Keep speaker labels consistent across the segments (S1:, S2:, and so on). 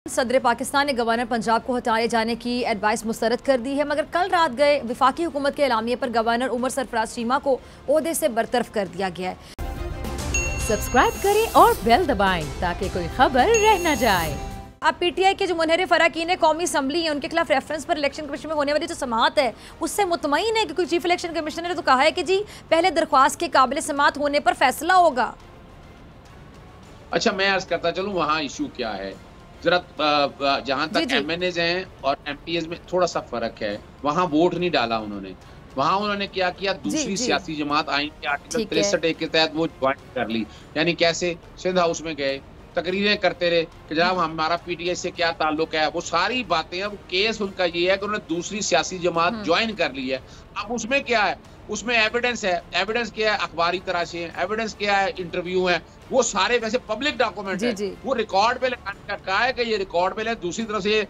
S1: सदर पाकिस्तान ने गवर्नर पंजाब को हटाए जाने की एडवाइस मुस्तरद कर दी है, मगर कल रात गए विफाकी हुकूमत के एलामिये पर गवर्नर उमर सरफराज चीमा को ओहदे से बरतरफ कर दिया गया है।
S2: सब्सक्राइब करें और बेल दबाएं ताकि कोई खबर रह न जाए।
S1: अब पीटीआई के जो मुनहरिफ अरकान कौमी असम्बली है उनके खिलाफ रेफरेंस पर इलेक्शन कमीशन में होने वाली जो समाअत है उससे मुतमईन है, क्योंकि चीफ इलेक्शन कमिश्नर ने तो कहा है कि जी पहले दरख्वास्त के काबिल समाअत होने पर फैसला होगा।
S3: अच्छा, मैं अर्ज करता चलूं वहाँ इशू क्या है जरा। जहां तक एमएनएज हैं और एमपीएस में थोड़ा सा फर्क है। वहां वोट नहीं डाला उन्होंने, वहां उन्होंने क्या किया, दूसरी सियासी जमात आइन के आर्टिकल 63 के तहत वो ज्वाइन कर ली। यानी कैसे, सिंध हाउस में गए, तकरीरें करते रहे कि जनाब हमारा पीटीआई से क्या ताल्लुक है, वो सारी बातें। अब केस उनका ये है कि उन्होंने दूसरी सियासी जमात ज्वाइन कर ली है। अब उसमें क्या है, उसमें एविडेंस है। एविडेंस क्या है, अखबारी तराशे हैं। एविडेंस क्या है, इंटरव्यू है। वो सारे वैसे पब्लिक डॉक्यूमेंट है। वो रिकॉर्ड पे लगाने का कहा है कि ये रिकॉर्ड पे लगे। दूसरी तरफ से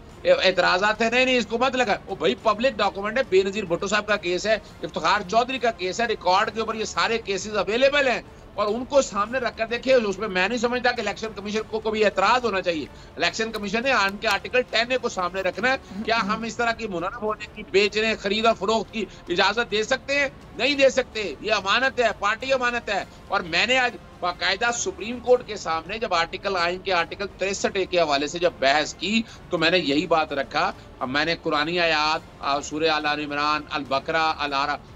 S3: एतराजात है, नहीं इसको मत लगा। वो भाई पब्लिक डॉक्यूमेंट है। बेनजीर भुट्टो साहब का केस है, इफ्तिखार चौधरी का केस है, रिकॉर्ड के ऊपर ये सारे केसेस अवेलेबल हैं और उनको सामने रखकर देखे। उसमें मैं नहीं समझता कि इलेक्शन कमीशन को कोई एतराज होना चाहिए। इलेक्शन कमीशन ने आन के आर्टिकल 10 को सामने रखना है। क्या हम इस तरह की मुनाफा होने की, बेचने, खरीद और फरोख्त की इजाजत दे सकते हैं? नहीं दे सकते। ये अमानत है, पार्टी अमानत है। और मैंने आज बाकायदा सुप्रीम कोर्ट के सामने जब आइन के आर्टिकल 63 के हवाले से जब बहस की तो मैंने यही बात रखा। अब मैंने कुरानी आयात, सूरह आल इमरान, अल बकरा, अल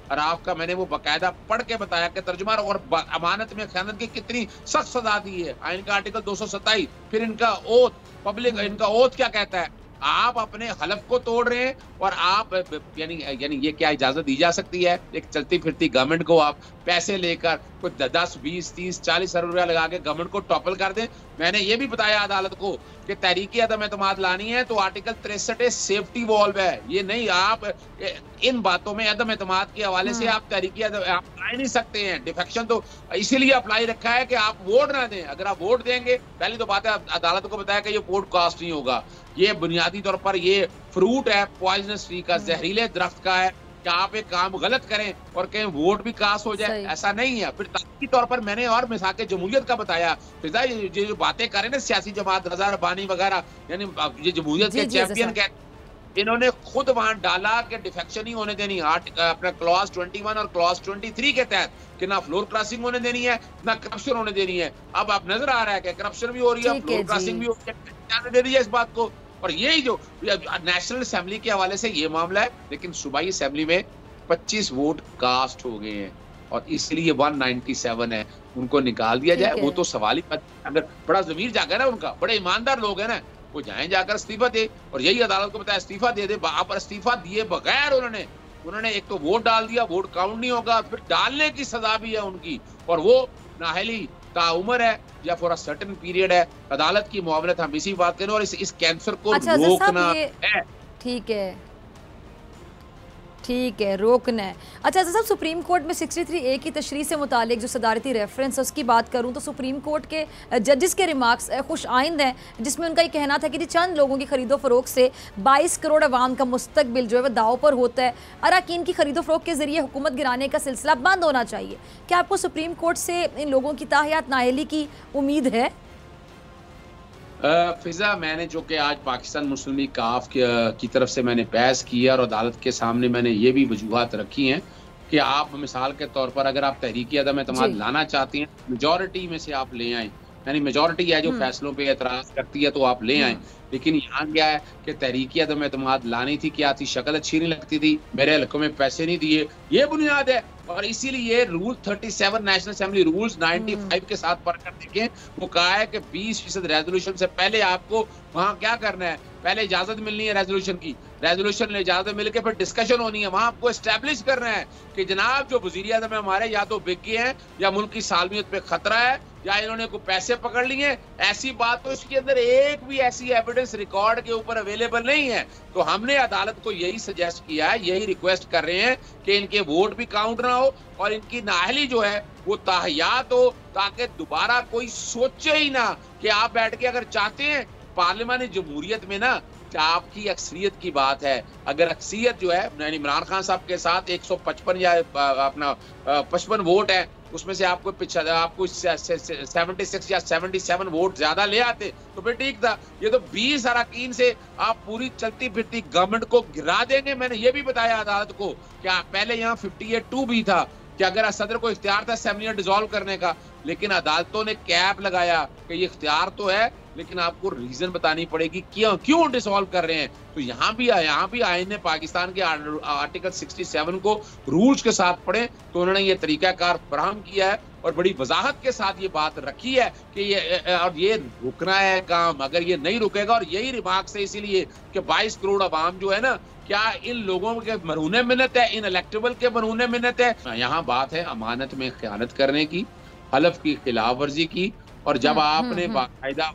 S3: अराफ का मैंने वो बाकायदा पढ़ के बताया कि तर्जुमा और अमानत में खयानत की कितनी सख्त सजा दी है। आइन का आर्टिकल 227। फिर इनका ओथ, पब्लिक इनका ओथ क्या कहता है, आप अपने हलफ को तोड़ रहे हैं और आप यानी ये क्या इजाजत दी जा सकती है? एक चलती फिरती गवर्नमेंट को आप पैसे लेकर कुछ 10, 20, 30, 40 अरब रुपया लगा के गवर्नमेंट को टॉपल कर दें। मैंने ये भी बताया अदालत को कि तहरीकी अदम एतमाद लानी है तो आर्टिकल 63 सेफ्टी वॉल्व है। ये नहीं, आप इन बातों में अदम एतमाद के हवाले से आप तहरीकी आप अप्लाई नहीं सकते हैं। डिफेक्शन तो इसीलिए अप्लाई रखा है कि आप वोट ना दें। अगर आप वोट देंगे, पहली तो बात है अदालत को बताया कि ये वोट कास्ट नहीं होगा। ये बुनियादी तौर पर ये फ्रूट है पॉइजनस ट्री का, जहरीले दरख्त का है कि आप एक काम गलत करें और कहीं वोट भी कास्ट हो जाए, ऐसा नहीं है। फिर ताकि तौर पर मैंने और मिसाक जमहूरियत का बताया। फिजा ये जो बातें करें ना सियासी जमात, रजा रब्बानी वगैरह, यानी ये जमहूरियत के चैंपियन कहते, इन्होंने खुद वहां डाला कि डिफेक्शन ही होने देनी अपना क्लॉज 21 और क्लॉज 23 के तहत कि ना फ्लोर क्रॉसिंग होने देनी है, ना करप्शन होने देनी है। अब आप नजर आ रहा है कि करप्शन भी हो रही है, फ्लोर क्रॉसिंग भी हो रही है। जाने दे दीजिए इस बात को। और यही जो नेशनल असेंबली के हवाले से ये मामला है, लेकिन सूबाई असेंबली में 25 वोट कास्ट हो गए हैं और इसलिए 197 है, उनको निकाल दिया जाए। वो तो सवाल ही, अगर बड़ा जमीर जागा ना उनका, बड़े ईमानदार लोग हैं ना, वो जाएं जाकर इस्तीफा दे। और यही अदालत को बताया इस्तीफा दे दे। पर इस्तीफा दिए बगैर उन्होंने एक तो वोट डाल दिया, वोट काउंट नहीं होगा, फिर डालने की सजा भी है उनकी, और वो नाहली ताउमर है या फॉर अ सर्टेन पीरियड है। अदालत की मुआवनत हम इसी बात करें और इस कैंसर को रोकना है।
S1: ठीक है, रोकना है। अच्छा साहब, सुप्रीम कोर्ट में 63A की तशरीह से मुतालिक जो सदारती रेफरेंस है उसकी बात करूं तो सुप्रीम कोर्ट के जजेस के रिमार्क्स खुश आइंद हैं, जिसमें उनका ये कहना था कि चंद लोगों की खरीदो फरोख्त से 22 करोड़ अवाम का मुस्तकबिल जो है वह दाव पर होता है। अरकान की खरीदो फरोख्त के जरिए हुकूमत गिराने का सिलसिला बंद होना चाहिए। क्या आपको सुप्रीम कोर्ट से इन लोगों की ताहियात नाअहली की उम्मीद है?
S3: फिजा, मैंने जो कि आज पाकिस्तान मुस्लिम लीग काफ की तरफ से मैंने बहस की है और अदालत के सामने मैंने ये भी वजूहात रखी हैं कि आप मिसाल के तौर पर अगर आप तहरीकी अदम एतमाद लाना चाहती हैं, मेजॉरिटी में से आप ले आए, यानी मेजॉरिटी है जो फैसलों पे एतराज करती है तो आप ले आए। लेकिन यहाँ क्या है कि तहरीकी अदम एतमाद लानी थी, क्या थी, शक्ल अच्छी नहीं लगती थी, मेरे हल्कों में पैसे नहीं दिए, ये बुनियाद है। और इसीलिए रूल 37 नेशनल असेंबली रूल्स 95 के साथ पढ़ कर देखें, वो कहा है कि 20% रेजोल्यूशन से पहले आपको वहाँ क्या करना है, पहले इजाजत मिलनी है रेजोल्यूशन की, रेजोल्यूशन इजाजत मिलकर फिर डिस्कशन होनी है। वहां आपको एस्टेब्लिश करना है कि जनाब जो वजीर आज़म है हमारे या तो बिक गए हैं या मुल्क की सालमियत पे खतरा है या इन्होंने को पैसे पकड़ लिए। ऐसी बात तो इसके अंदर एक भी ऐसी एविडेंस रिकॉर्ड के ऊपर अवेलेबल नहीं है। तो हमने अदालत को यही सजेस्ट किया है, यही रिक्वेस्ट कर रहे हैं कि इनके वोट भी काउंट ना हो और इनकी नाअहली जो है वो ताहियात हो, ताकि दोबारा कोई सोचे ही ना कि आप बैठ के अगर चाहते हैं पार्लियामानी जमहूरियत में ना आपकी अक्सरियत की बात है। अगर अक्सरियत जो है इमरान खान साहब के साथ 155 या अपना 55 वोट है उसमें से आपको 76 या 77 वोट ज्यादा ले आते तो फिर ठीक था। ये तो 20 अरकान से आप पूरी चलती फिरती गवर्नमेंट को गिरा देंगे। मैंने ये भी बताया अदालत को क्या पहले यहाँ 58-2 भी था कि अगर सदर को इख्तियार था असेंबली डिसॉल्व करने का, लेकिन अदालतों ने कैप लगाया कि ये इख्तियार तो है लेकिन आपको रीजन बतानी पड़ेगी क्यों डिसॉल्व कर रहे हैं। तो यहाँ भी आईन ने पाकिस्तान के आर्टिकल 67 को रूल्स के साथ पढ़े तो उन्होंने ये तरीकाकार फराहम किया है और बड़ी वजाहत के साथ ये बात रखी है कि ये रुकना है काम, अगर ये नहीं रुकेगा। और यही रिमार्क्स है इसीलिए कि 22 करोड़ अवाम जो है ना, क्या इन लोगों के मरहूने मिन्नत है, इन इलेक्टेबल के मरहूने मिन्नत है। यहाँ बात है अमानत में खयानत करने की, हलफ की खिलाफ वर्जी की। और जब आपने बाकायदा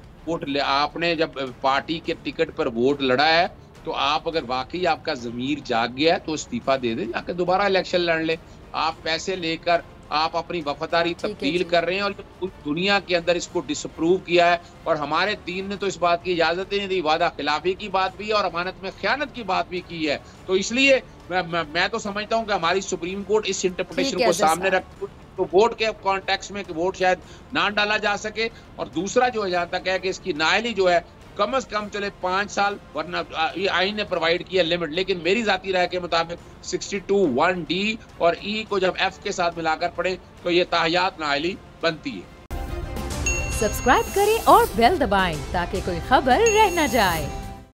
S3: आपने जब पार्टी के टिकट पर वोट लड़ा है तो आप अगर वाकई आपका ज़मीर जाग गया है तो इस्तीफा दे दें, जाकर दोबारा इलेक्शन लड़ ले। आप पैसे लेकर आप अपनी वफादारी तब्दील कर रहे हैं और दुनिया के अंदर इसको डिसअप्रूव किया है। और हमारे दीन ने तो इस बात की इजाजत ही नहीं दी, वादा खिलाफी की बात भी है और अमानत में खयानत की बात भी की है। तो इसलिए मैं तो समझता हूँ कि हमारी सुप्रीम कोर्ट इस इंटरप्रिटेशन को सामने रख तो वोट के कॉन्टेक्स्ट में वोट शायद ना डाला जा सके। और दूसरा जो है जहाँ तक है कि इसकी नाअहली जो है कम से कम चले 5 साल, वरना ये आईन ने प्रोवाइड किया लिमिट। लेकिन मेरी जाती राय के मुताबिक 62(1)(d) और E को जब F के साथ मिलाकर पढ़े तो ये ताहयात नाअहली बनती है।
S2: सब्सक्राइब करें और बेल दबाएं ताकि कोई खबर रह न जाए।